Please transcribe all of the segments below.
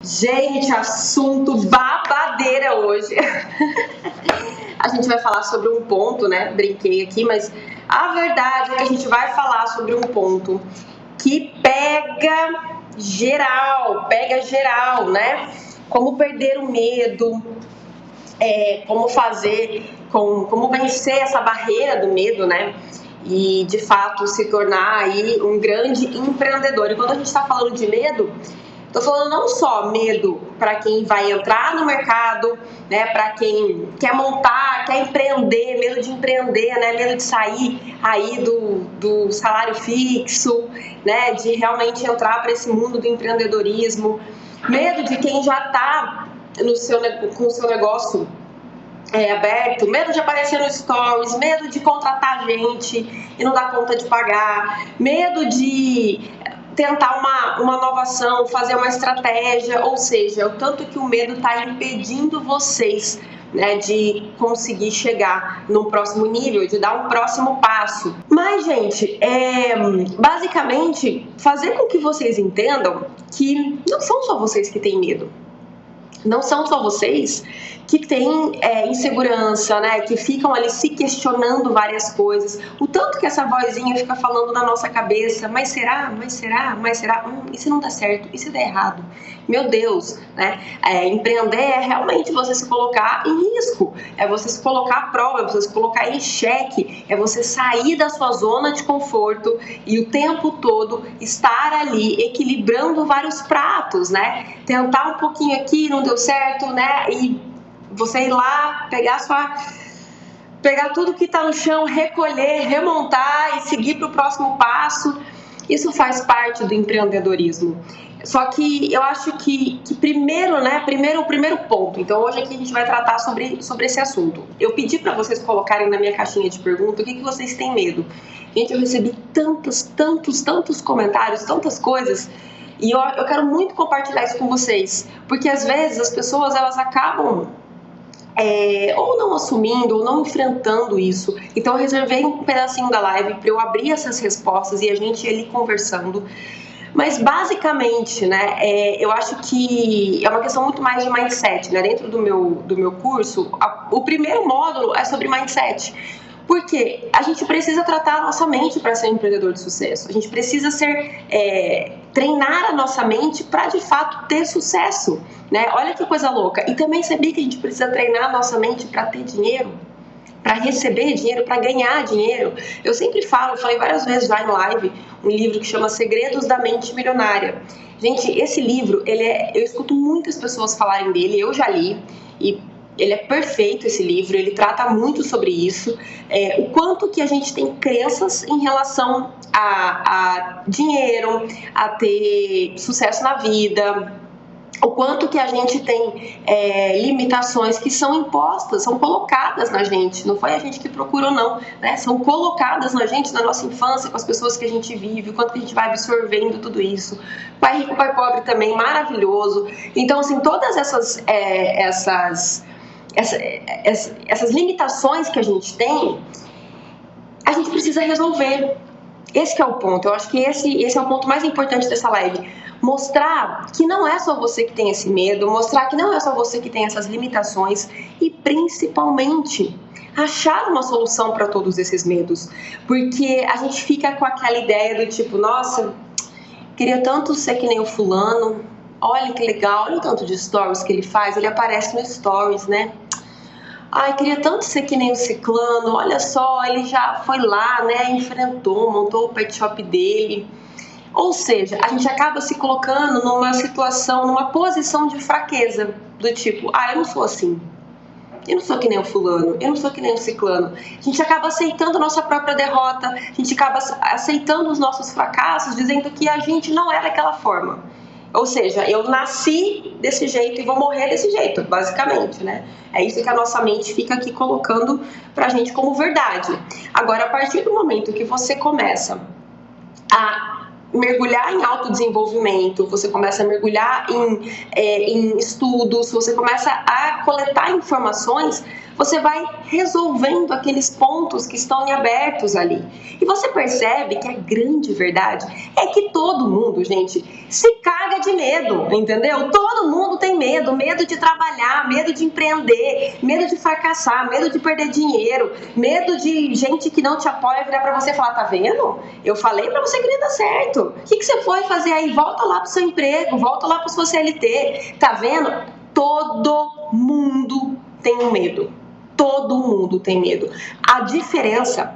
Gente, assunto babadeira hoje. A gente vai falar sobre um ponto, né? Brinquei aqui, mas a verdade é que a gente vai falar sobre um ponto que pega geral, né? Como perder o medo, como fazer, como vencer essa barreira do medo, né? E de fato se tornar aí um grande empreendedor. E quando a gente está falando de medo, estou falando não só medo para quem vai entrar no mercado, né, para quem quer montar, quer empreender, medo de empreender, né, medo de sair aí do salário fixo, né, de realmente entrar para esse mundo do empreendedorismo, medo de quem já está com o seu negócio aberto, medo de aparecer no stories, medo de contratar gente e não dar conta de pagar, medo de tentar uma inovação, fazer uma estratégia, ou seja, o tanto que o medo está impedindo vocês, né, de conseguir chegar no próximo nível, de dar um próximo passo. Mas, gente, basicamente, fazer com que vocês entendam que não são só vocês que têm medo. Não são só vocês que têm insegurança, né? Que ficam ali se questionando várias coisas. O tanto que essa vozinha fica falando na nossa cabeça, mas será? E se não dá certo? E se der errado? Meu Deus, né? Empreender é realmente você se colocar em risco, é você se colocar à prova, é você se colocar em xeque, é você sair da sua zona de conforto e o tempo todo estar ali equilibrando vários pratos, né? Tentar um pouquinho aqui, não deu certo, né? E você ir lá, pegar tudo que está no chão, recolher, remontar e seguir para o próximo passo. Isso faz parte do empreendedorismo. Só que eu acho que primeiro, né? O primeiro ponto. Então hoje aqui a gente vai tratar sobre esse assunto. Eu pedi para vocês colocarem na minha caixinha de pergunta o que vocês têm medo. Gente, eu recebi tantos comentários, tantas coisas. E eu quero muito compartilhar isso com vocês, porque às vezes as pessoas elas acabam ou não assumindo, ou não enfrentando isso. Então eu reservei um pedacinho da live para eu abrir essas respostas e a gente ir ali conversando. Mas basicamente, né, eu acho que é uma questão muito mais de mindset, né? Dentro do meu curso, o primeiro módulo é sobre mindset. Porque a gente precisa tratar a nossa mente para ser um empreendedor de sucesso. A gente precisa treinar a nossa mente para, de fato, ter sucesso, né? Olha que coisa louca. E também sabia que a gente precisa treinar a nossa mente para ter dinheiro, para receber dinheiro, para ganhar dinheiro. Eu sempre falei várias vezes já em live, um livro que chama Segredos da Mente Milionária. Gente, esse livro, eu escuto muitas pessoas falarem dele, eu já li, e ele é perfeito, esse livro, ele trata muito sobre isso, o quanto que a gente tem crenças em relação a dinheiro, a ter sucesso na vida, o quanto que a gente tem limitações que são impostas, são colocadas na gente, não foi a gente que procurou não, né? São colocadas na gente na nossa infância, com as pessoas que a gente vive, o quanto que a gente vai absorvendo tudo isso. Pai rico, pai pobre também, maravilhoso. Então, assim, todas essas limitações que a gente tem, a gente precisa resolver. Esse que é o ponto. Eu acho que esse é o ponto mais importante dessa live. Mostrar que não é só você que tem esse medo, mostrar que não é só você que tem essas limitações e, principalmente, achar uma solução para todos esses medos. Porque a gente fica com aquela ideia do tipo, nossa, queria tanto ser que nem o fulano, olha que legal, olha o tanto de stories que ele faz, ele aparece no stories, né? Ai, queria tanto ser que nem o ciclano, olha só, ele já foi lá, né, enfrentou, montou o pet shop dele. Ou seja, a gente acaba se colocando numa situação, numa posição de fraqueza, do tipo, eu não sou assim, eu não sou que nem o fulano, eu não sou que nem o ciclano. A gente acaba aceitando a nossa própria derrota, a gente acaba aceitando os nossos fracassos, dizendo que a gente não é daquela forma. Ou seja, eu nasci desse jeito e vou morrer desse jeito, basicamente, né? É isso que a nossa mente fica aqui colocando pra gente como verdade. Agora, a partir do momento que você começa a mergulhar em autodesenvolvimento, você começa a mergulhar em estudos, você começa a coletar informações, você vai resolvendo aqueles pontos que estão em abertos ali. E você percebe que a grande verdade é que todo mundo, gente, se caga de medo, entendeu? Todo mundo tem medo, medo de trabalhar, medo de empreender, medo de fracassar, medo de perder dinheiro, medo de gente que não te apoia virar pra você e falar, tá vendo? Eu falei pra você que não ia dar certo. O que você foi fazer aí? Volta lá pro seu emprego, volta lá pro seu CLT. Tá vendo? Todo mundo tem um medo. Todo mundo tem medo. A diferença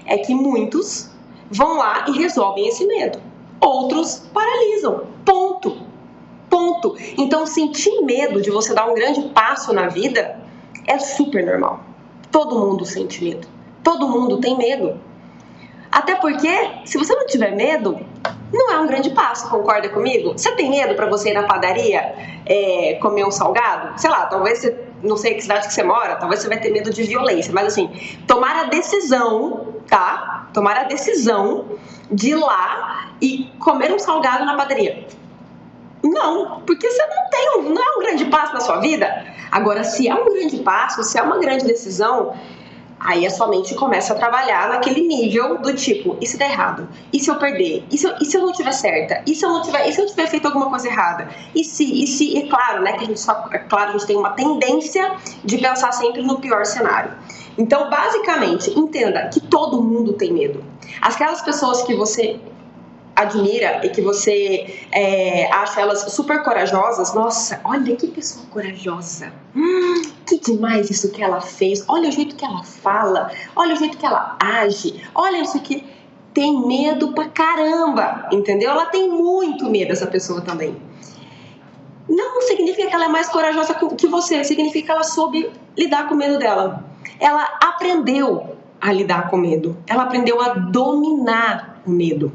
é que muitos vão lá e resolvem esse medo. Outros paralisam. Ponto. Ponto. Então, sentir medo de você dar um grande passo na vida é super normal. Todo mundo sente medo. Todo mundo tem medo. Até porque, se você não tiver medo, não é um grande passo, concorda comigo? Você tem medo para você ir na padaria comer um salgado? Sei lá, talvez você, não sei que cidade que você mora, talvez você vai ter medo de violência, mas assim, tomar a decisão, tá? Tomar a decisão de ir lá e comer um salgado na padaria. Não, porque você não é um grande passo na sua vida. Agora, se é um grande passo, se é uma grande decisão, aí a sua mente começa a trabalhar naquele nível do tipo, e se der errado? E se eu perder? E se eu não tiver certa? E se eu tiver feito alguma coisa errada? E claro, né, que a gente tem uma tendência de pensar sempre no pior cenário. Então, basicamente, entenda que todo mundo tem medo. Aquelas pessoas que você admira e que você acha elas super corajosas, nossa, olha que pessoa corajosa, que demais isso que ela fez, olha o jeito que ela fala, olha o jeito que ela age, olha isso aqui, tem medo pra caramba, entendeu? Ela tem muito medo, essa pessoa também. Não significa que ela é mais corajosa que você, significa que ela soube lidar com o medo dela. Ela aprendeu a lidar com o medo, ela aprendeu a dominar o medo.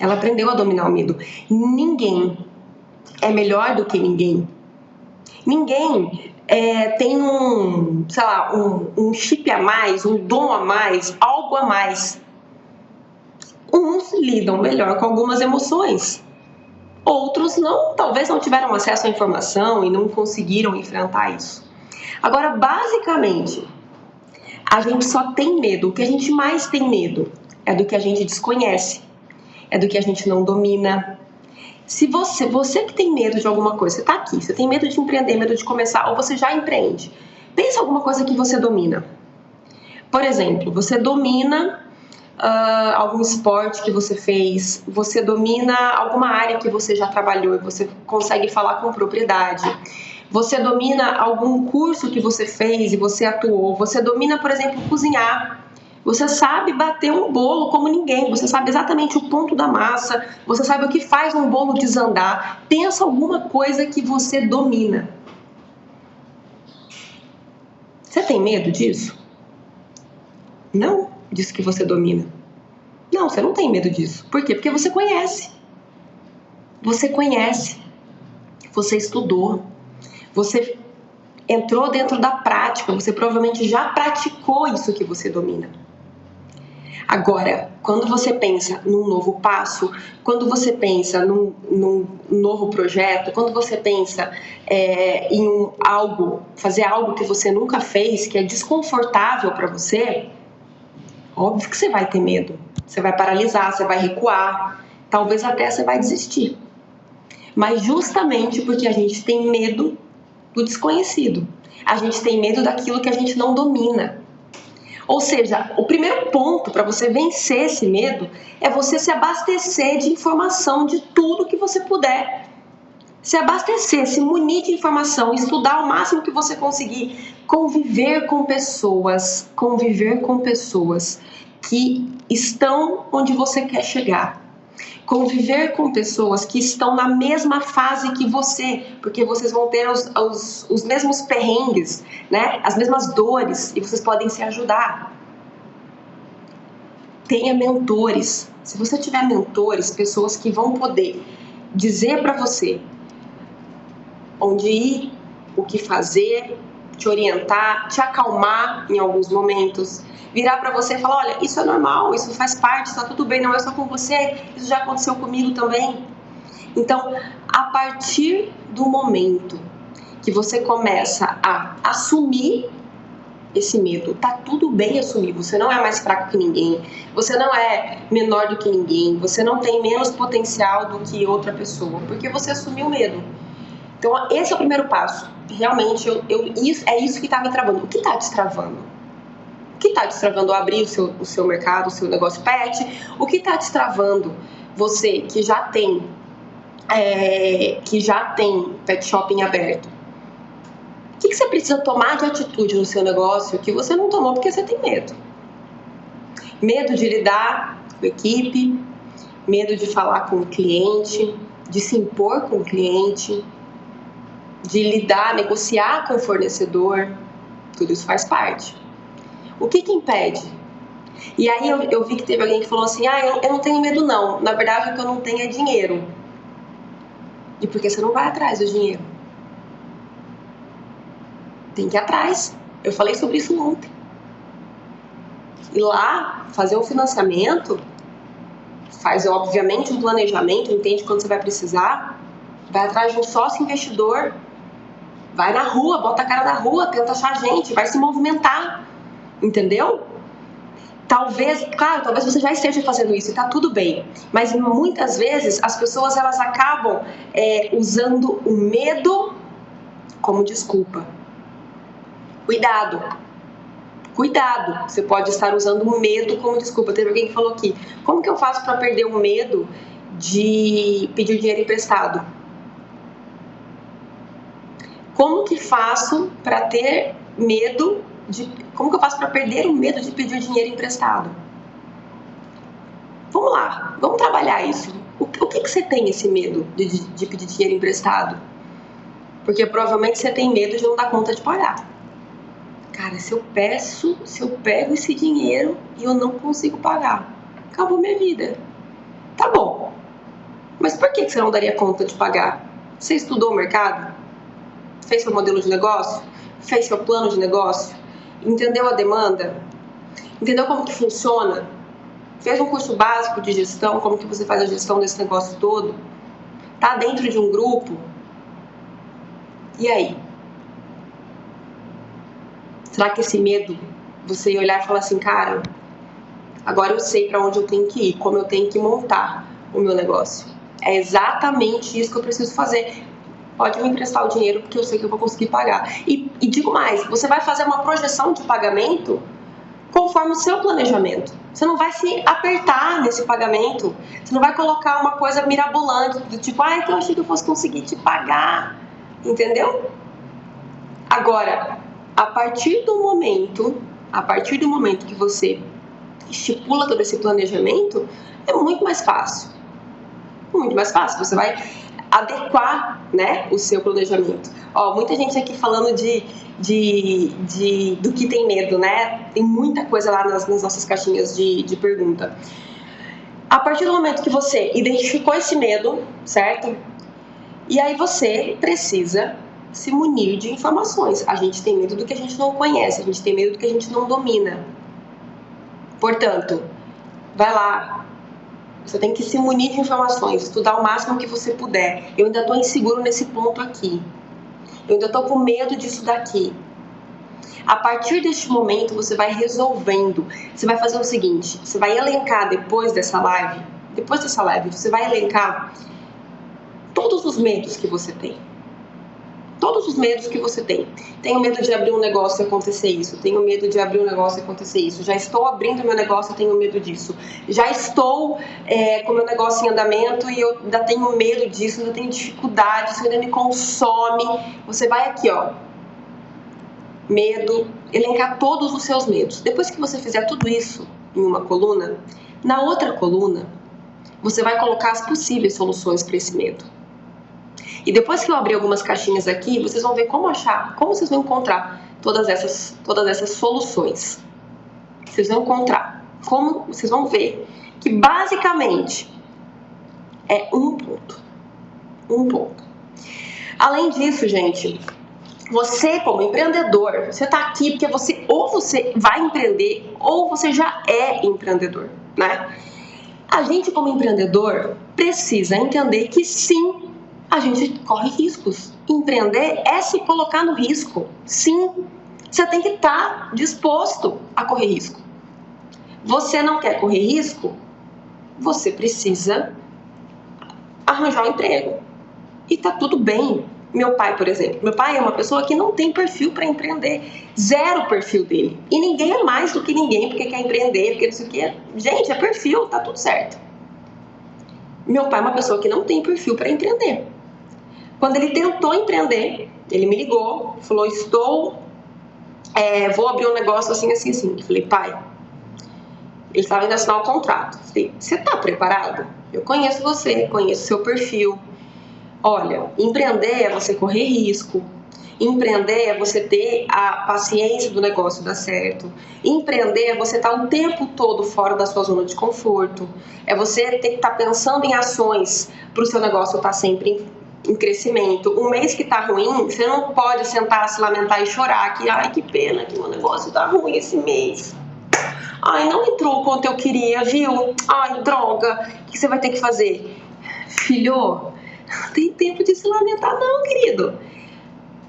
Ela aprendeu a dominar o medo. Ninguém é melhor do que ninguém. Ninguém tem um chip a mais, um dom a mais, algo a mais. Uns lidam melhor com algumas emoções. Outros não, talvez não tiveram acesso à informação e não conseguiram enfrentar isso. Agora, basicamente, a gente só tem medo. O que a gente mais tem medo é do que a gente desconhece. É do que a gente não domina. Se você que tem medo de alguma coisa, você está aqui, você tem medo de empreender, medo de começar, ou você já empreende, pensa alguma coisa que você domina. Por exemplo, você domina algum esporte que você fez, você domina alguma área que você já trabalhou e você consegue falar com propriedade. Você domina algum curso que você fez e você atuou. Você domina, por exemplo, cozinhar. Você sabe bater um bolo como ninguém, você sabe exatamente o ponto da massa, você sabe o que faz um bolo desandar. Pensa alguma coisa que você domina. Você tem medo disso? Não, disso que você domina. Não, você não tem medo disso. Por quê? Porque você conhece. Você conhece. Você estudou. Você entrou dentro da prática. Você provavelmente já praticou isso que você domina. Agora, quando você pensa num novo passo, quando você pensa num novo projeto, quando você pensa em fazer algo que você nunca fez, que é desconfortável para você, óbvio que você vai ter medo. Você vai paralisar, você vai recuar, talvez até você vai desistir. Mas justamente porque a gente tem medo do desconhecido, a gente tem medo daquilo que a gente não domina. Ou seja, o primeiro ponto para você vencer esse medo é você se abastecer de informação de tudo que você puder. Se abastecer, se munir de informação, estudar o máximo que você conseguir, conviver com pessoas que estão onde você quer chegar. Conviver com pessoas que estão na mesma fase que você, porque vocês vão ter os mesmos perrengues, né? As mesmas dores, e vocês podem se ajudar. Tenha mentores. Se você tiver mentores, pessoas que vão poder dizer para você onde ir, o que fazer, te orientar, te acalmar em alguns momentos, virar para você e falar, olha, isso é normal, isso faz parte, está tudo bem, não é só com você, isso já aconteceu comigo também. Então, a partir do momento que você começa a assumir esse medo. Tá tudo bem assumir. Você não é mais fraco que ninguém. Você não é menor do que ninguém. Você não tem menos potencial do que outra pessoa, porque você assumiu o medo. Então, esse é o primeiro passo. Realmente, é isso que está me travando. O que está destravando? O que está destravando abrir o seu mercado, o seu negócio pet? O que está destravando você que já tem pet shopping aberto? O que você precisa tomar de atitude no seu negócio que você não tomou porque você tem medo? Medo de lidar com a equipe, medo de falar com o cliente, de se impor com o cliente, de lidar, negociar com o fornecedor. Tudo isso faz parte. O que impede? E aí eu vi que teve alguém que falou assim, eu não tenho medo não, na verdade o que eu não tenho é dinheiro. E por que você não vai atrás do dinheiro? Tem que ir atrás. Eu falei sobre isso ontem. Ir lá, fazer um financiamento, faz obviamente um planejamento, entende quando você vai precisar, vai atrás de um sócio investidor, vai na rua, bota a cara na rua, tenta achar gente, vai se movimentar, entendeu? Talvez você já esteja fazendo isso e tá tudo bem, mas muitas vezes as pessoas elas acabam usando o medo como desculpa. Cuidado, você pode estar usando o medo como desculpa. Teve alguém que falou aqui, como que eu faço para perder o medo de pedir dinheiro emprestado? Como que faço para ter medo como que eu faço para perder o medo de pedir dinheiro emprestado? Vamos lá, vamos trabalhar isso. O que você tem esse medo de pedir dinheiro emprestado? Porque provavelmente você tem medo de não dar conta de pagar. Cara, se eu pego esse dinheiro e eu não consigo pagar, acabou minha vida. Tá bom, mas por que você não daria conta de pagar? Você estudou o mercado? Fez seu modelo de negócio? Fez seu plano de negócio? Entendeu a demanda? Entendeu como que funciona? Fez um curso básico de gestão, como que você faz a gestão desse negócio todo? Tá dentro de um grupo? E aí? Será que esse medo, você ia olhar e falar assim, cara, agora eu sei para onde eu tenho que ir, como eu tenho que montar o meu negócio. É exatamente isso que eu preciso fazer. Pode me emprestar o dinheiro porque eu sei que eu vou conseguir pagar. E digo mais, você vai fazer uma projeção de pagamento conforme o seu planejamento. Você não vai se apertar nesse pagamento. Você não vai colocar uma coisa mirabolante, do tipo, então eu achei que eu fosse conseguir te pagar. Entendeu? Agora, a partir do momento que você estipula todo esse planejamento, é muito mais fácil. Muito mais fácil. Você vai adequar, né, o seu planejamento. Muita gente aqui falando do que tem medo, né? Tem muita coisa lá nas nossas caixinhas de pergunta. A partir do momento que você identificou esse medo, certo? E aí você precisa se munir de informações. A gente tem medo do que a gente não conhece, a gente tem medo do que a gente não domina. Portanto, vai lá. Você tem que se munir de informações, estudar o máximo que você puder. Eu ainda estou inseguro nesse ponto aqui. Eu ainda estou com medo disso daqui. A partir deste momento, você vai resolvendo. Você vai fazer o seguinte, você vai elencar depois dessa live, você vai elencar todos os medos que você tem. Todos os medos que você tem. Tenho medo de abrir um negócio e acontecer isso. Tenho medo de abrir um negócio e acontecer isso. Já estou abrindo meu negócio e tenho medo disso. Já estou com meu negócio em andamento e eu ainda tenho medo disso, ainda tenho dificuldade, isso ainda me consome. Você vai aqui, medo, elencar todos os seus medos. Depois que você fizer tudo isso em uma coluna, na outra coluna, você vai colocar as possíveis soluções para esse medo. E depois que eu abrir algumas caixinhas aqui, vocês vão ver como vocês vão encontrar todas essas soluções. Vocês vão encontrar, vocês vão ver que basicamente é um ponto. Além disso, gente, você como empreendedor, você está aqui porque você vai empreender ou você já é empreendedor, né? A gente como empreendedor precisa entender que sim, a gente corre riscos. Empreender é se colocar no risco. Sim, Você tem que estar disposto a correr risco. Você não quer correr risco? Você precisa arranjar um emprego. E tá tudo bem. Meu pai, por exemplo. Meu pai é uma pessoa que não tem perfil para empreender. Zero perfil dele. E ninguém é mais do que ninguém porque quer empreender, porque não sei o quê. Gente, é perfil, tá tudo certo. Meu pai é uma pessoa que não tem perfil para empreender. Quando ele tentou empreender, ele me ligou, falou, vou abrir um negócio assim. Eu falei, pai, ele estava indo assinar o contrato. Eu falei, você está preparado? Eu conheço você, conheço o seu perfil. Olha, empreender é você correr risco. Empreender é você ter a paciência do negócio dar certo. Empreender é você estar o tempo todo fora da sua zona de conforto. É você ter que estar pensando em ações para o seu negócio estar sempre em crescimento. Um mês que está ruim, você não pode sentar, se lamentar e chorar que, ai, que pena que meu negócio está ruim esse mês. Ai, não entrou o quanto eu queria, viu? Ai, droga, o que você vai ter que fazer? Filho, não tem tempo de se lamentar não, querido.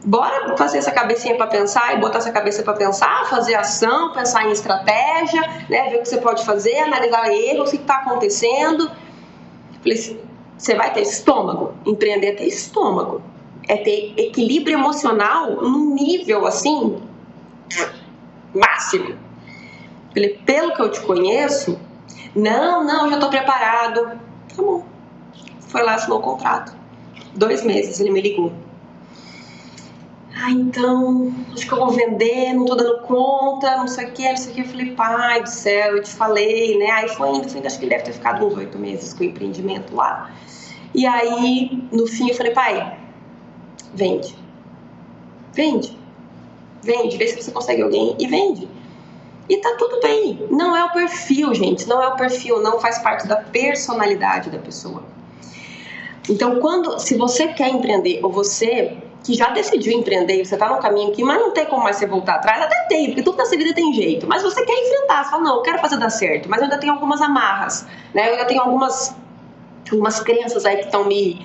Bora fazer essa cabecinha para pensar e botar essa cabeça para pensar, fazer ação, pensar em estratégia, né? Ver o que você pode fazer, analisar erros, o que está acontecendo. Falei, você vai ter estômago. Empreender é ter estômago. É ter equilíbrio emocional num nível assim máximo. Falei, pelo que eu te conheço, não, já estou preparado. Tá bom. Foi lá, assinou o contrato. 2 meses, ele me ligou. Então, acho que eu vou vender, não tô dando conta, não sei o que. Eu falei, pai do céu, eu te falei, né? Aí foi indo, acho que ele deve ter ficado uns 8 meses com o empreendimento lá. E aí, no fim, eu falei, pai, vende, vê se você consegue alguém e vende. E tá tudo bem. Não é o perfil, gente, não é o perfil, não faz parte da personalidade da pessoa. Então, se você quer empreender, ou você que já decidiu empreender, você tá no caminho aqui, mas não tem como mais você voltar atrás, até tem, porque tudo nessa vida tem jeito, mas você quer enfrentar, você fala, não, eu quero fazer dar certo, mas eu ainda tenho algumas amarras, né? Eu ainda tenho algumas crenças aí que estão me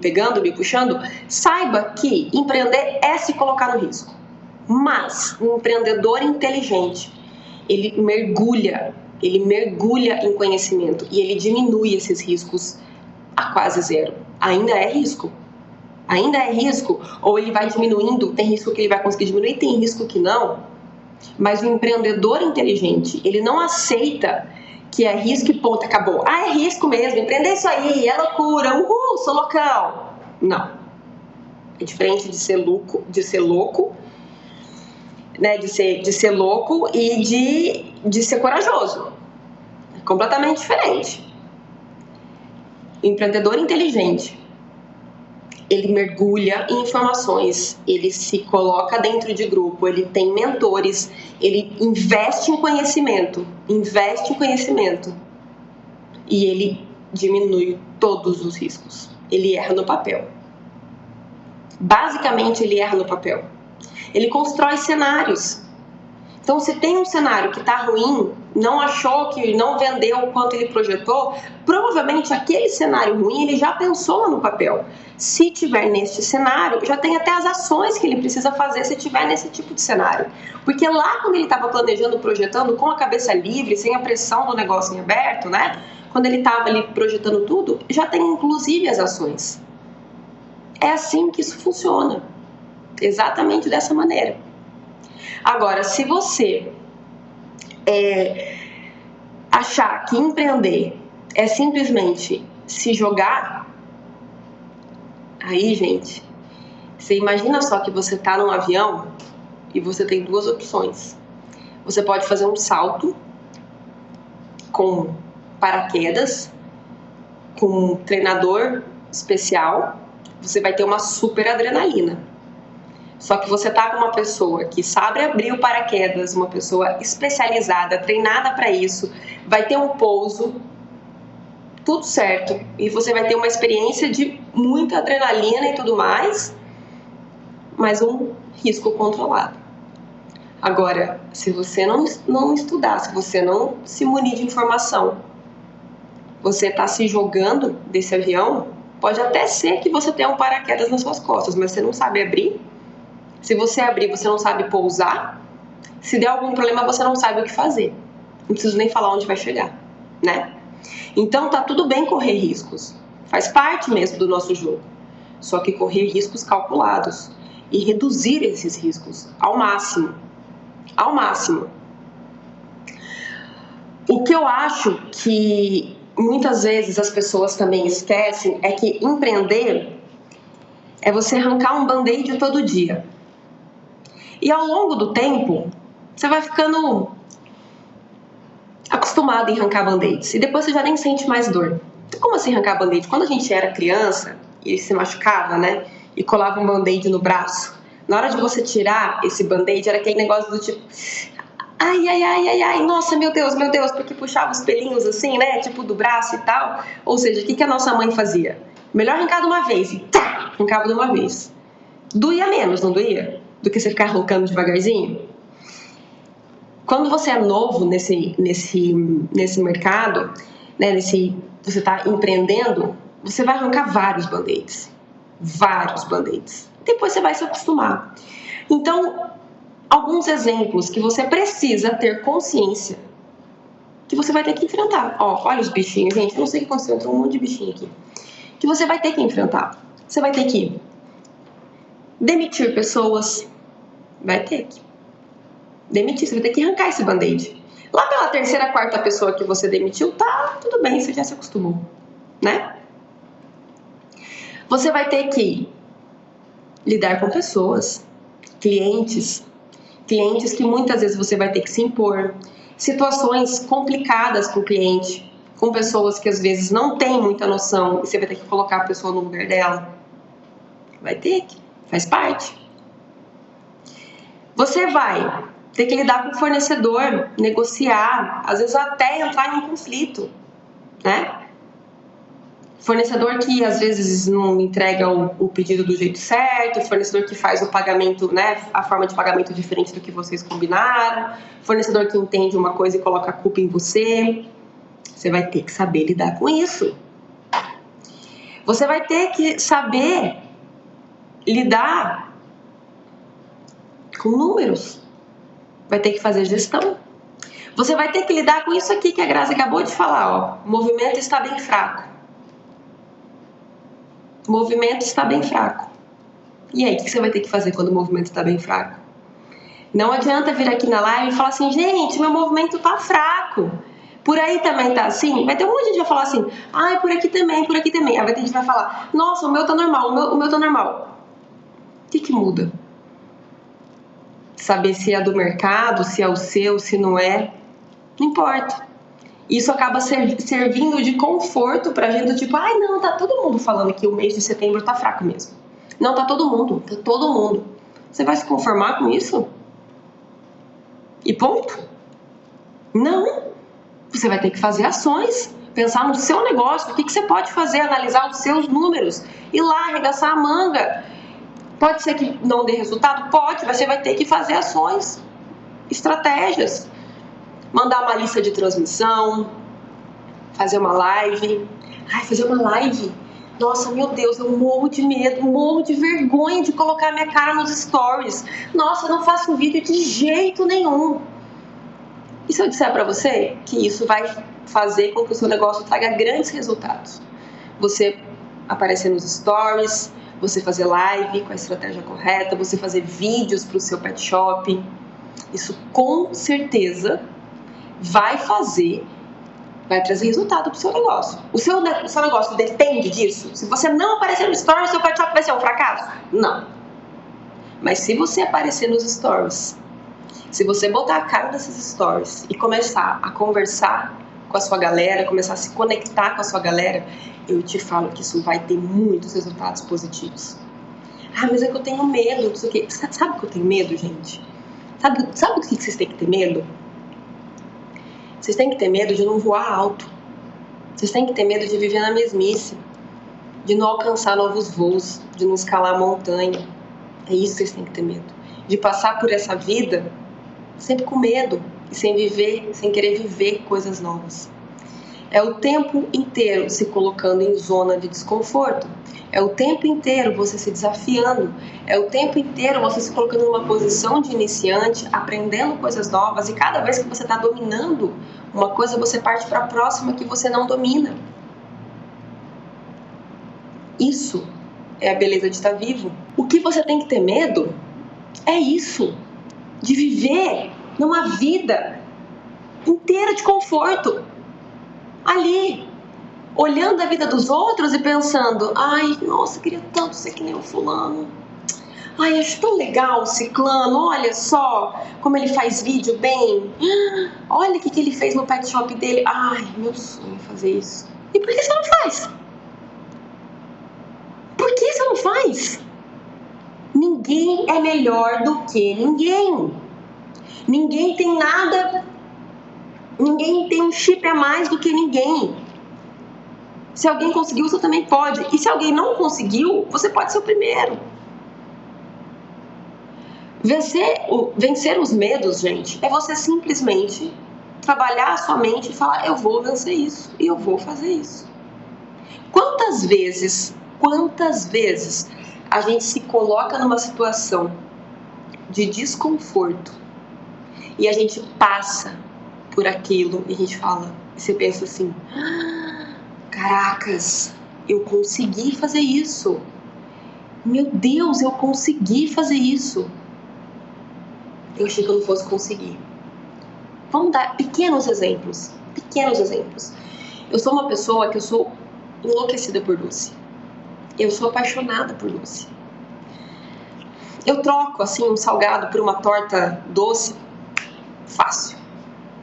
pegando, me puxando. Saiba que empreender é se colocar no risco, mas um empreendedor inteligente, ele mergulha em conhecimento e ele diminui esses riscos a quase zero. Ainda é risco, ou ele vai diminuindo, tem risco que ele vai conseguir diminuir, tem risco que não, mas o empreendedor inteligente, ele não aceita que é risco e ponto, acabou. Ah, é risco mesmo, empreender isso aí, é loucura, uhul, sou loucão. Não. É diferente de ser louco, né, de ser louco e de ser corajoso. É completamente diferente. O empreendedor inteligente, ele mergulha em informações, ele se coloca dentro de grupo, ele tem mentores, ele investe em conhecimento e ele diminui todos os riscos. Ele erra no papel. Basicamente, ele erra no papel. Ele constrói cenários. Então, se tem um cenário que está ruim, não achou que não vendeu o quanto ele projetou, provavelmente aquele cenário ruim ele já pensou lá no papel. Se tiver neste cenário, já tem até as ações que ele precisa fazer se tiver nesse tipo de cenário. Porque lá quando ele estava planejando, projetando com a cabeça livre, sem a pressão do negócio em aberto, né? Quando ele estava ali projetando tudo, já tem inclusive as ações. É assim que isso funciona. Exatamente dessa maneira. Agora, se você achar que empreender é simplesmente se jogar, aí, gente, você imagina só que você está num avião e você tem 2 opções. Você pode fazer um salto com paraquedas, com um treinador especial, você vai ter uma super adrenalina. Só que você tá com uma pessoa que sabe abrir o paraquedas, uma pessoa especializada, treinada para isso, vai ter um pouso, tudo certo, e você vai ter uma experiência de muita adrenalina e tudo mais, mas um risco controlado. Agora, se você não estudar, se você não se munir de informação, você tá se jogando desse avião, pode até ser que você tenha um paraquedas nas suas costas, mas você não sabe abrir, Se você abrir, você não sabe pousar. Se der algum problema, você não sabe o que fazer. Não preciso nem falar onde vai chegar, né? Então, tá tudo bem correr riscos. Faz parte mesmo do nosso jogo. Só que correr riscos calculados e reduzir esses riscos ao máximo. Ao máximo. O que eu acho que muitas vezes as pessoas também esquecem é que empreender é você arrancar um band-aid todo dia. E ao longo do tempo, você vai ficando acostumado em arrancar band-aids. E depois você já nem sente mais dor. Como assim arrancar band-aid? Quando a gente era criança e se machucava, né? E colava um band-aid no braço. Na hora de você tirar esse band-aid, era aquele negócio do tipo... Ai, ai, ai, ai, ai, nossa, meu Deus, porque puxava os pelinhos assim, né? Tipo do braço e tal. Ou seja, o que a nossa mãe fazia? Melhor arrancar de uma vez. E tá, arrancava de uma vez. Doía menos, não doía? Do que você ficar arrancando devagarzinho. Quando você é novo nesse mercado, né, você está empreendendo, você vai arrancar vários band-aids. Vários band-aids. Depois você vai se acostumar. Então, alguns exemplos que você precisa ter consciência que você vai ter que enfrentar. Ó, olha os bichinhos, gente. Eu não sei o que aconteceu, entrou um monte de bichinho aqui. Que você vai ter que enfrentar. Você vai ter que demitir pessoas. Vai ter que demitir, você vai ter que arrancar esse band-aid. Lá pela terceira, quarta pessoa que você demitiu, tá tudo bem, você já se acostumou, né? Você vai ter que lidar com pessoas, clientes que muitas vezes você vai ter que se impor, situações complicadas com o cliente, com pessoas que às vezes não têm muita noção e você vai ter que colocar a pessoa no lugar dela. Vai ter que, faz parte. Você vai ter que lidar com o fornecedor, negociar, às vezes até entrar em um conflito, né? Fornecedor que às vezes não entrega o pedido do jeito certo, fornecedor que faz o pagamento, né, a forma de pagamento diferente do que vocês combinaram, fornecedor que entende uma coisa e coloca a culpa em você. Você vai ter que saber lidar com isso. Você vai ter que saber lidar com números. Vai ter que fazer gestão. Você vai ter que lidar com isso aqui que a Grazi acabou de falar, ó. O movimento está bem fraco. O movimento está bem fraco. E aí, o que você vai ter que fazer quando o movimento está bem fraco? Não adianta vir aqui na live e falar assim, gente, meu movimento está fraco. Por aí também tá assim? Vai ter um monte de gente que vai falar assim, ai, por aqui também, por aqui também. Aí vai ter gente que vai falar, nossa, o meu tá normal, o meu tá normal. O que muda? Saber se é do mercado, se é o seu, se não é, não importa. Isso acaba servindo de conforto pra gente, tipo, ai não, tá todo mundo falando que o mês de setembro tá fraco mesmo. Não, tá todo mundo. Você vai se conformar com isso? E ponto? Não. Você vai ter que fazer ações, pensar no seu negócio, o que você pode fazer, analisar os seus números, ir lá, arregaçar a manga. Pode ser que não dê resultado? Pode, você vai ter que fazer ações, estratégias. Mandar uma lista de transmissão, fazer uma live. Ai, fazer uma live? Nossa, meu Deus, eu morro de medo, morro de vergonha de colocar minha cara nos stories. Nossa, eu não faço vídeo de jeito nenhum. E se eu disser pra você que isso vai fazer com que o seu negócio traga grandes resultados? Você aparecer nos stories, você fazer live com a estratégia correta, você fazer vídeos para o seu pet shop. Isso com certeza vai trazer resultado para o seu negócio. O seu negócio depende disso? Se você não aparecer no stories, seu pet shop vai ser um fracasso? Não. Mas se você aparecer nos stories, se você botar a cara nesses stories e começar a conversar com a sua galera, começar a se conectar com a sua galera, eu te falo que isso vai ter muitos resultados positivos. Ah, mas é que eu tenho medo, não sei o quê. Sabe que eu tenho medo, gente? Sabe do que vocês têm que ter medo? Vocês têm que ter medo de não voar alto. Vocês têm que ter medo de viver na mesmice, de não alcançar novos voos, de não escalar a montanha. É isso que vocês têm que ter medo. De passar por essa vida sempre com medo e sem querer viver coisas novas. É o tempo inteiro se colocando em zona de desconforto. É o tempo inteiro você se desafiando. É o tempo inteiro você se colocando numa posição de iniciante, aprendendo coisas novas. E cada vez que você está dominando uma coisa, você parte para a próxima que você não domina. Isso é a beleza de estar vivo. O que você tem que ter medo é isso, de viver numa vida inteira de conforto. Ali, olhando a vida dos outros e pensando, ai, nossa, queria tanto ser que nem o fulano. Ai, acho tão legal o ciclano, olha só como ele faz vídeo bem. Olha o que ele fez no pet shop dele. Ai, meu sonho é fazer isso. E por que você não faz? Por que você não faz? Ninguém é melhor do que ninguém. Ninguém tem nada, ninguém tem um chip a mais do que ninguém. Se alguém conseguiu, você também pode. E se alguém não conseguiu, você pode ser o primeiro. Vencer os medos, gente, é você simplesmente trabalhar a sua mente e falar, eu vou vencer isso e eu vou fazer isso. Quantas vezes a gente se coloca numa situação de desconforto e a gente passa por aquilo e a gente fala, e você pensa assim, caracas, eu consegui fazer isso. Meu Deus, eu consegui fazer isso. Eu achei que eu não fosse conseguir. Vamos dar pequenos exemplos. Eu sou uma pessoa que eu sou enlouquecida por doce. Eu sou apaixonada por doce. Eu troco, assim, um salgado por uma torta doce. Fácil.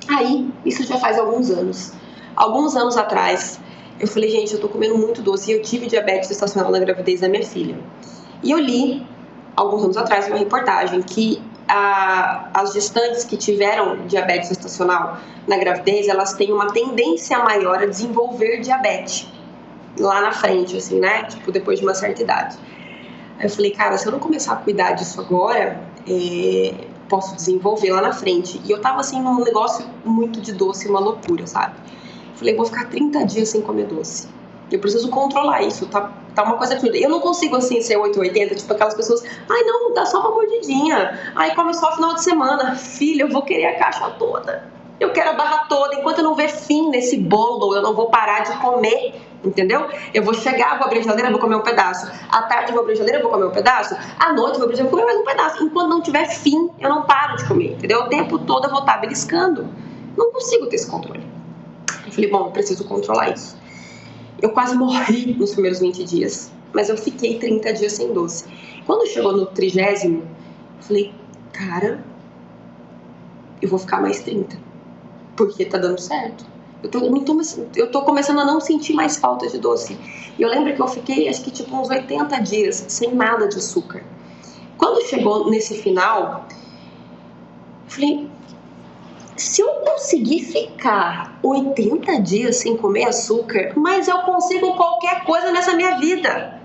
Aí, isso já faz alguns anos. Alguns anos atrás, eu falei, gente, eu tô comendo muito doce e eu tive diabetes gestacional na gravidez da minha filha. E eu li, alguns anos atrás, uma reportagem que as gestantes que tiveram diabetes gestacional na gravidez, elas têm uma tendência maior a desenvolver diabetes lá na frente, assim, né? Tipo, depois de uma certa idade. Aí eu falei, cara, se eu não começar a cuidar disso agora, posso desenvolver lá na frente. E eu tava, assim, num negócio muito de doce, uma loucura, sabe? Falei, vou ficar 30 dias sem comer doce. Eu preciso controlar isso, tá uma coisa absurda. Eu não consigo, assim, ser 880, tipo aquelas pessoas, ai, não, dá só uma mordidinha. Ai, come só final de semana. Filha, eu vou querer a caixa toda. Eu quero a barra toda. Enquanto eu não ver fim nesse bolo, eu não vou parar de comer, entendeu? Eu vou chegar, vou abrir a geladeira, vou comer um pedaço. À tarde eu vou abrir a geladeira, vou comer um pedaço. À noite eu vou abrir a geladeira, vou comer mais um pedaço. Enquanto não tiver fim, eu não paro de comer, entendeu? O tempo todo eu vou estar beliscando. Não consigo ter esse controle. Eu falei, bom, eu preciso controlar isso. Eu quase morri nos primeiros 20 dias, mas eu fiquei 30 dias sem doce. Quando chegou no 30º, eu falei, cara, eu vou ficar mais 30, porque tá dando certo. Eu tô começando a não sentir mais falta de doce. E eu lembro que eu fiquei, acho que tipo uns 80 dias sem nada de açúcar. Quando chegou nesse final, eu falei, se eu conseguir ficar 80 dias sem comer açúcar, mas eu consigo qualquer coisa nessa minha vida.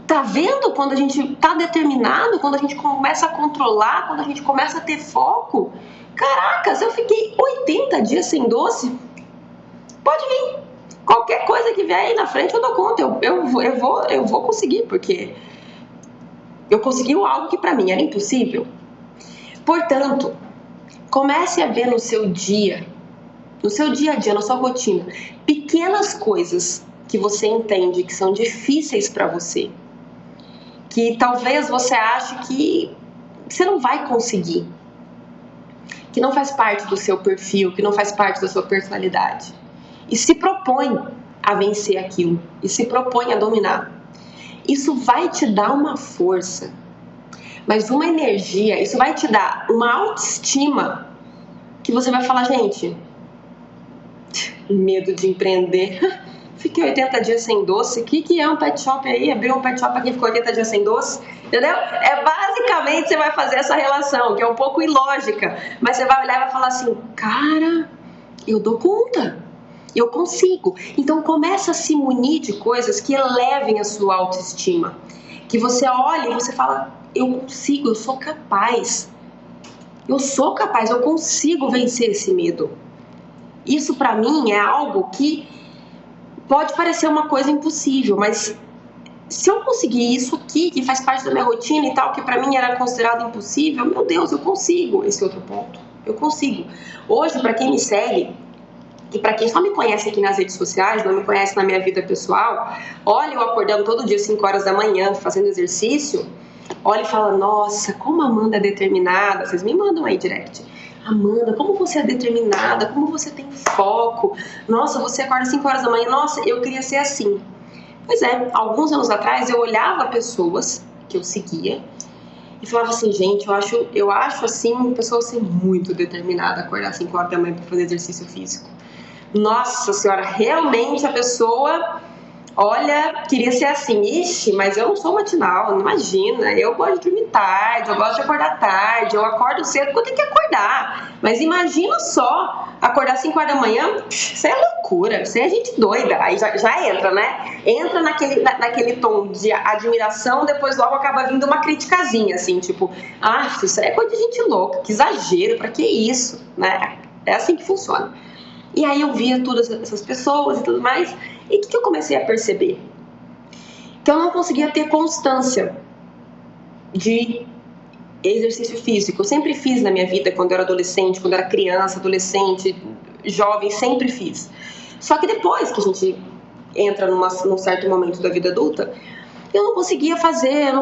Tá vendo? Quando a gente tá determinado, quando a gente começa a controlar, quando a gente começa a ter foco. Caracas, eu fiquei 80 dias sem doce. Pode vir. Qualquer coisa que vier aí na frente eu dou conta. Eu vou conseguir, porque eu consegui algo que pra mim era impossível. Portanto, comece a ver no seu dia a dia, na sua rotina, pequenas coisas que você entende que são difíceis para você, que talvez você ache que você não vai conseguir, que não faz parte do seu perfil, que não faz parte da sua personalidade. E se propõe a vencer aquilo, e se propõe a dominar. Isso vai te dar uma força, mas uma energia, isso vai te dar uma autoestima que você vai falar, gente, medo de empreender. Fiquei 80 dias sem doce. O que é um pet shop aí? Abriu um pet shop aqui e ficou 80 dias sem doce? Entendeu? Basicamente você vai fazer essa relação, que é um pouco ilógica, mas você vai olhar e vai falar assim, cara, eu dou conta, eu consigo. Então começa a se munir de coisas que elevem a sua autoestima, que você olha e você fala, eu consigo, eu sou capaz, eu consigo vencer esse medo. Isso para mim é algo que pode parecer uma coisa impossível, mas se eu conseguir isso aqui, que faz parte da minha rotina e tal, que para mim era considerado impossível, meu Deus, eu consigo esse outro ponto. Eu consigo. Hoje, para quem me segue, e para quem só me conhece aqui nas redes sociais, não me conhece na minha vida pessoal, olha eu acordando todo dia às 5 horas da manhã, fazendo exercício, olha e fala, nossa, como a Amanda é determinada. Vocês me mandam aí direct. Amanda, como você é determinada, como você tem foco. Nossa, você acorda às 5 horas da manhã, nossa, eu queria ser assim. Pois é, alguns anos atrás eu olhava pessoas que eu seguia e falava assim, gente, eu acho assim, uma pessoa ser muito determinada, acordar às 5 horas da manhã para fazer exercício físico. Nossa senhora, realmente a pessoa, olha, queria ser assim. Ixi, mas eu não sou matinal, não imagina, eu gosto de dormir tarde, eu gosto de acordar tarde, eu acordo cedo porque eu tenho que acordar. Mas imagina só, acordar às 5 horas da manhã, isso é loucura, isso é gente doida. Aí já entra, né? Entra naquele tom de admiração, depois logo acaba vindo uma criticazinha, assim, tipo, isso é coisa de gente louca, que exagero, pra que isso, né? É assim que funciona. E aí eu via todas essas pessoas e tudo mais, e o que eu comecei a perceber? Que eu não conseguia ter constância de exercício físico. Eu sempre fiz na minha vida, quando eu era adolescente, quando eu era criança, adolescente, jovem, sempre fiz. Só que depois que a gente entra num certo momento da vida adulta, eu não conseguia fazer,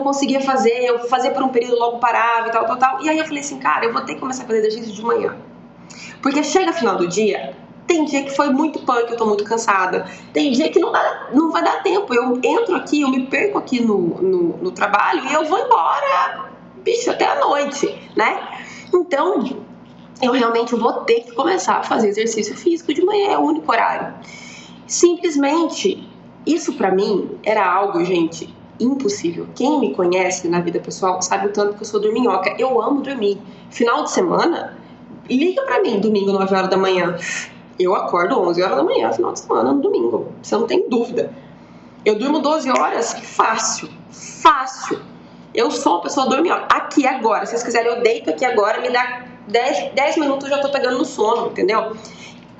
eu fazia por um período, logo parava e tal. E aí eu falei assim, cara, eu vou ter que começar a fazer exercício de manhã. Porque chega final do dia, tem dia que foi muito punk, eu tô muito cansada. Tem dia que não vai dar tempo. Eu entro aqui, eu me perco aqui no trabalho e eu vou embora, bicho, até a noite, né? Então, eu realmente vou ter que começar a fazer exercício físico de manhã, é o único horário. Simplesmente, isso pra mim era algo, gente, impossível. Quem me conhece na vida pessoal sabe o tanto que eu sou dorminhoca. Eu amo dormir. Final de semana, liga pra mim, domingo, 9 horas da manhã. Eu acordo 11 horas da manhã, final de semana, no domingo. Você não tem dúvida. Eu durmo 12 horas, fácil. Eu sou uma pessoa dorminhoca. Aqui agora, se vocês quiserem, eu deito aqui agora, me dá 10 minutos, eu já tô pegando no sono, entendeu?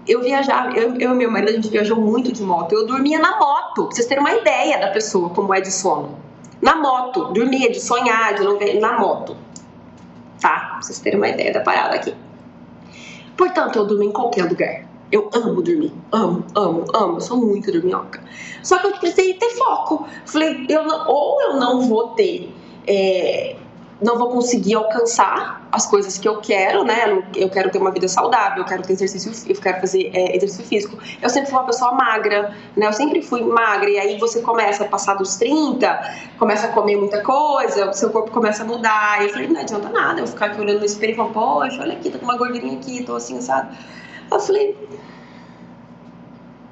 Eu viajava, eu e meu marido, a gente viajou muito de moto. Eu dormia na moto, pra vocês terem uma ideia da pessoa, como é de sono. Na moto, dormia de sonhar, de não ver, na moto. Tá? Pra vocês terem uma ideia da parada aqui. Portanto, eu durmo em qualquer lugar. Eu amo dormir, amo, eu sou muito dorminhoca. Só que eu precisei ter foco. Falei, eu não vou ter, não vou conseguir alcançar as coisas que eu quero, né? Eu quero ter uma vida saudável, eu quero ter eu quero fazer exercício físico. Eu sempre fui uma pessoa magra, né? Eu sempre fui magra, e aí você começa a passar dos 30, começa a comer muita coisa, o seu corpo começa a mudar. E eu falei, não adianta nada eu ficar aqui olhando no espelho e falar, poxa, olha aqui, tô com uma gordurinha aqui, tô assim, sabe? Eu falei,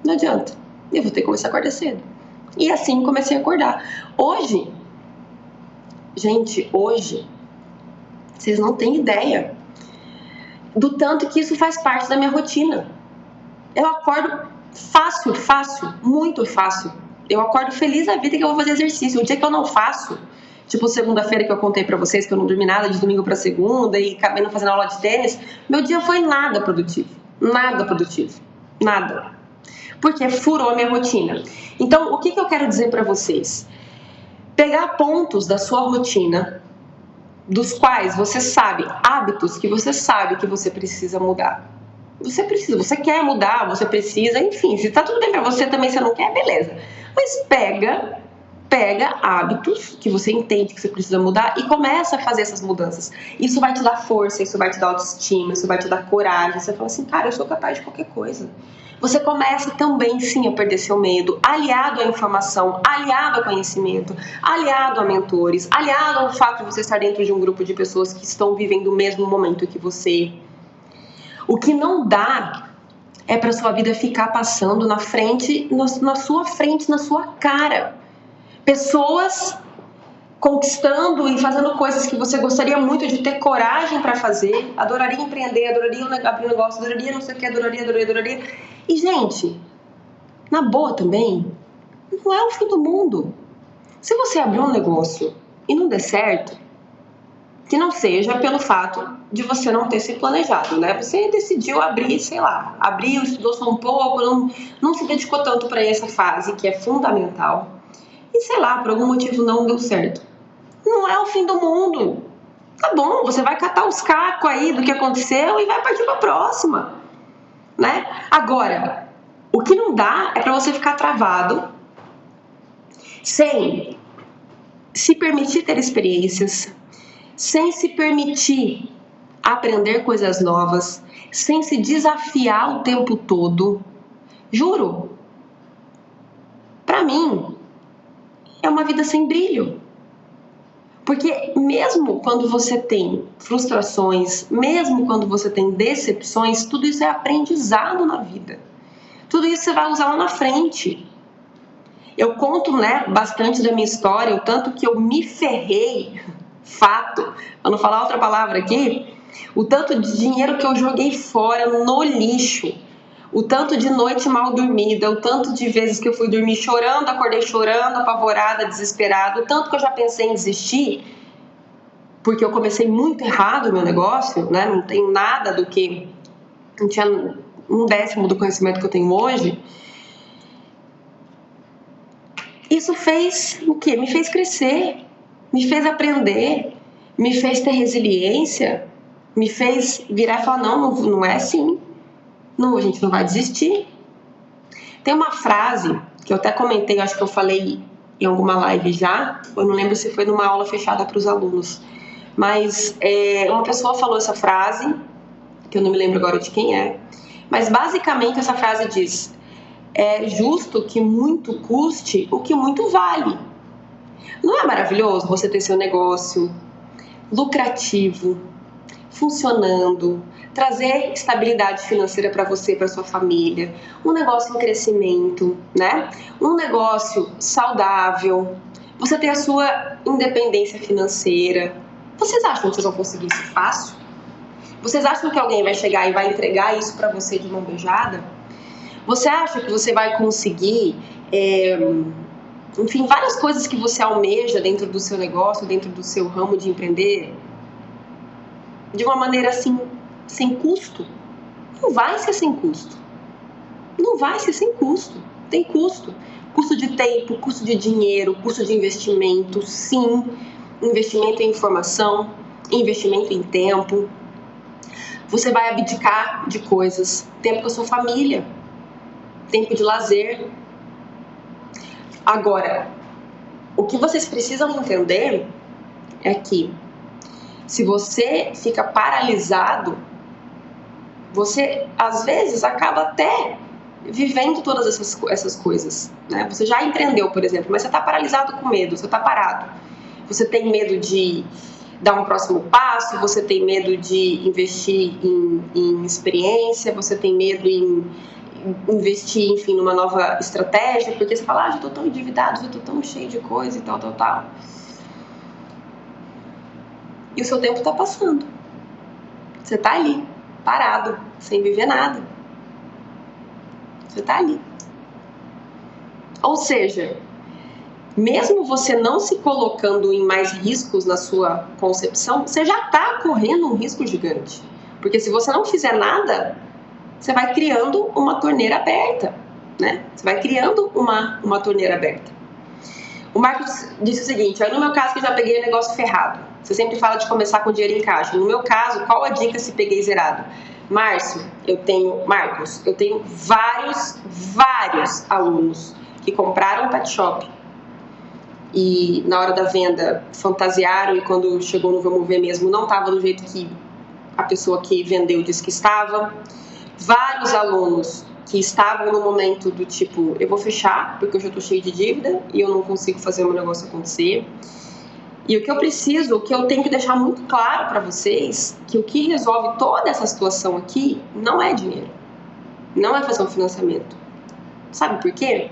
não adianta, eu vou ter que começar a acordar cedo. E assim comecei a acordar. Hoje, gente, vocês não têm ideia do tanto que isso faz parte da minha rotina. Eu acordo fácil, muito fácil. Eu acordo feliz da vida que eu vou fazer exercício. O dia que eu não faço, tipo segunda-feira que eu contei pra vocês que eu não dormi nada de domingo pra segunda e acabei não fazendo aula de tênis, meu dia foi nada produtivo. Nada. Porque furou a minha rotina. Então, o que eu quero dizer pra vocês? Pegar pontos da sua rotina, dos quais você sabe, hábitos que você sabe que você precisa mudar. Você quer mudar, você precisa, enfim, se tá tudo bem pra você também, você não quer, beleza. Mas pega hábitos que você entende que você precisa mudar e começa a fazer essas mudanças. Isso vai te dar força, isso vai te dar autoestima, isso vai te dar coragem. Você fala assim, cara, eu sou capaz de qualquer coisa. Você começa também, sim, a perder seu medo, aliado à informação, aliado ao conhecimento, aliado a mentores, aliado ao fato de você estar dentro de um grupo de pessoas que estão vivendo o mesmo momento que você. O que não dá é para sua vida ficar passando na frente, na sua cara. Pessoas conquistando e fazendo coisas que você gostaria muito de ter coragem para fazer, adoraria empreender, adoraria abrir um negócio, adoraria não sei o que, adoraria. E, gente, na boa também, não é o fim do mundo. Se você abrir um negócio e não der certo, que não seja pelo fato de você não ter se planejado, né? Você decidiu abrir, sei lá, abriu, estudou só um pouco, não se dedicou tanto para essa fase que é fundamental e, sei lá, por algum motivo não deu certo. Não é o fim do mundo. Tá bom, você vai catar os cacos aí do que aconteceu e vai partir para a próxima, né? Agora, o que não dá é para você ficar travado sem se permitir ter experiências, sem se permitir aprender coisas novas, sem se desafiar o tempo todo. Juro, para mim, é uma vida sem brilho. Porque mesmo quando você tem frustrações, mesmo quando você tem decepções, tudo isso é aprendizado na vida. Tudo isso você vai usar lá na frente. Eu conto, né, bastante da minha história, o tanto que eu me ferrei, fato, para não falar outra palavra aqui, o tanto de dinheiro que eu joguei fora no lixo, o tanto de noite mal dormida, o tanto de vezes que eu fui dormir chorando, acordei chorando, apavorada, desesperada, o tanto que eu já pensei em desistir, porque eu comecei muito errado o meu negócio, né, não tenho nada do que, não tinha um décimo do conhecimento que eu tenho hoje. Isso fez o quê? Me fez crescer, me fez aprender, me fez ter resiliência, me fez virar e falar, não é assim, não, a gente não vai desistir. Tem uma frase que eu até comentei, acho que eu falei em alguma live já, eu não lembro se foi numa aula fechada para os alunos, mas uma pessoa falou essa frase, que eu não me lembro agora de quem é, mas basicamente essa frase diz: é justo que muito custe o que muito vale. Não é maravilhoso você ter seu negócio lucrativo, funcionando, trazer estabilidade financeira para você e para sua família, um negócio em crescimento, né? Um negócio saudável, você ter a sua independência financeira. Vocês acham que vocês vão conseguir isso fácil? Vocês acham que alguém vai chegar e vai entregar isso para você de mão beijada? Você acha que você vai conseguir, enfim, várias coisas que você almeja dentro do seu negócio, dentro do seu ramo de empreender, de uma maneira assim, sem custo? Não vai ser sem custo. Não vai ser sem custo. Tem custo. Custo de tempo, custo de dinheiro, custo de investimento, sim. Investimento em informação, investimento em tempo. Você vai abdicar de coisas. Tempo com a sua família. Tempo de lazer. Agora, o que vocês precisam entender é que se você fica paralisado, você às vezes acaba até vivendo todas essas coisas, né? Você já empreendeu, por exemplo, mas você está paralisado com medo, você está parado. Você tem medo de dar um próximo passo, você tem medo de investir em experiência, você tem medo em investir, enfim, numa nova estratégia, porque você fala, já estou tão endividado, já estou tão cheio de coisa e tal. E o seu tempo está passando. Você está ali, parado, sem viver nada. Você está ali. Ou seja, mesmo você não se colocando em mais riscos na sua concepção, você já está correndo um risco gigante. Porque se você não fizer nada, você vai criando uma torneira aberta, né? Você vai criando uma torneira aberta. O Marcos disse o seguinte, no meu caso que eu já peguei o negócio ferrado. Você sempre fala de começar com dinheiro em caixa. No meu caso, qual a dica se peguei zerado? Marcos, eu tenho vários alunos que compraram um pet shop e na hora da venda fantasiaram e quando chegou no vamos ver mesmo não estava do jeito que a pessoa que vendeu disse que estava. Vários alunos que estavam no momento do tipo, eu vou fechar porque eu já estou cheio de dívida e eu não consigo fazer o meu negócio acontecer. E o que eu tenho que deixar muito claro para vocês, que o que resolve toda essa situação aqui não é dinheiro, não é fazer um financiamento. Sabe por quê?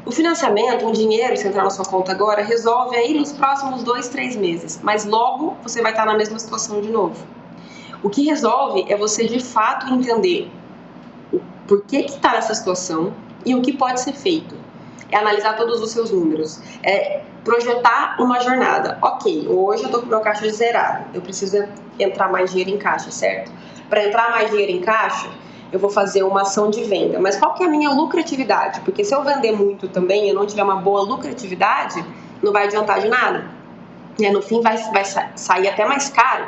O financiamento, um dinheiro, se entrar na sua conta agora, resolve aí nos próximos 2-3 meses, mas logo você vai estar na mesma situação de novo. O que resolve é você de fato entender o porquê que está nessa situação e o que pode ser feito. É analisar todos os seus números, é projetar uma jornada. Ok, hoje eu tô com meu caixa zerado, eu preciso entrar mais dinheiro em caixa, certo? Para entrar mais dinheiro em caixa, eu vou fazer uma ação de venda. Mas qual que é a minha lucratividade? Porque se eu vender muito também e eu não tiver uma boa lucratividade, não vai adiantar de nada. No fim vai sair até mais caro,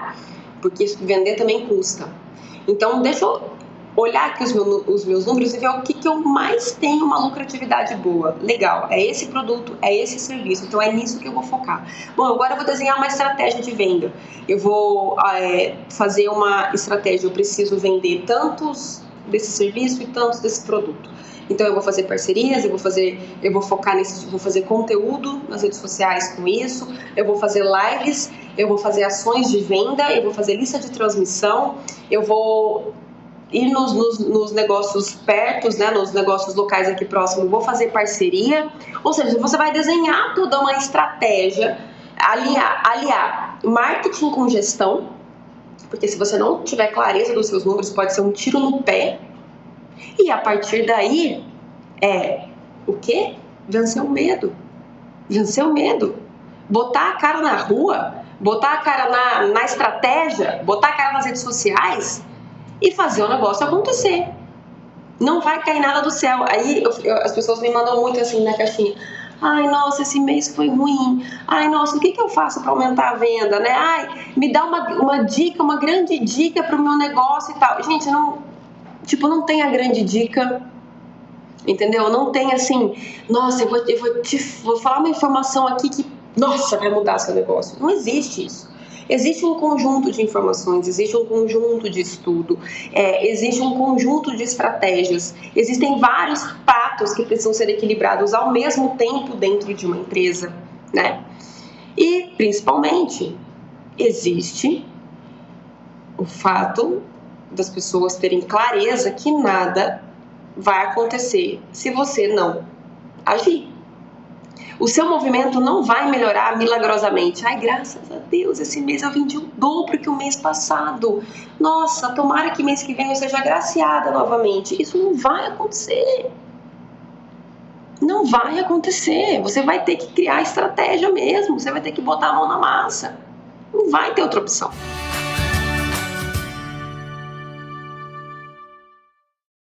porque vender também custa. Então, deixa eu olhar aqui os meus números e ver o que eu mais tenho uma lucratividade boa. Legal, é esse produto, é esse serviço, então é nisso que eu vou focar. Bom, agora eu vou desenhar uma estratégia de venda. Eu vou fazer uma estratégia, eu preciso vender tantos desse serviço e tantos desse produto. Então eu vou fazer parcerias, eu vou focar vou fazer conteúdo nas redes sociais com isso, eu vou fazer lives, eu vou fazer ações de venda, eu vou fazer lista de transmissão, eu vou ir nos negócios perto, né, nos negócios locais aqui próximos, vou fazer parceria. Ou seja, você vai desenhar toda uma estratégia, aliar marketing com gestão, porque se você não tiver clareza dos seus números, pode ser um tiro no pé. E a partir daí, o quê? Vencer o medo. Vencer o medo. Botar a cara na rua, botar a cara na estratégia, botar a cara nas redes sociais e fazer o negócio acontecer. Não vai cair nada do céu. Aí as pessoas me mandam muito assim na caixinha: ai, nossa, esse mês foi ruim. Ai, nossa, o que eu faço para aumentar a venda, né? Ai, me dá uma dica, uma grande dica para o meu negócio e tal. Gente, não tem a grande dica, entendeu? Não tem assim, nossa, eu vou falar uma informação aqui que, nossa, vai mudar seu negócio. Não existe isso. Existe um conjunto de informações, existe um conjunto de estudo, existe um conjunto de estratégias, existem vários pratos que precisam ser equilibrados ao mesmo tempo dentro de uma empresa, né? E, principalmente, existe o fato das pessoas terem clareza que nada vai acontecer se você não agir. O seu movimento não vai melhorar milagrosamente. Ai, graças a Deus, esse mês eu vendi o dobro que o mês passado. Nossa, tomara que mês que vem eu seja agraciada novamente. Isso não vai acontecer. Não vai acontecer. Você vai ter que criar estratégia mesmo. Você vai ter que botar a mão na massa. Não vai ter outra opção.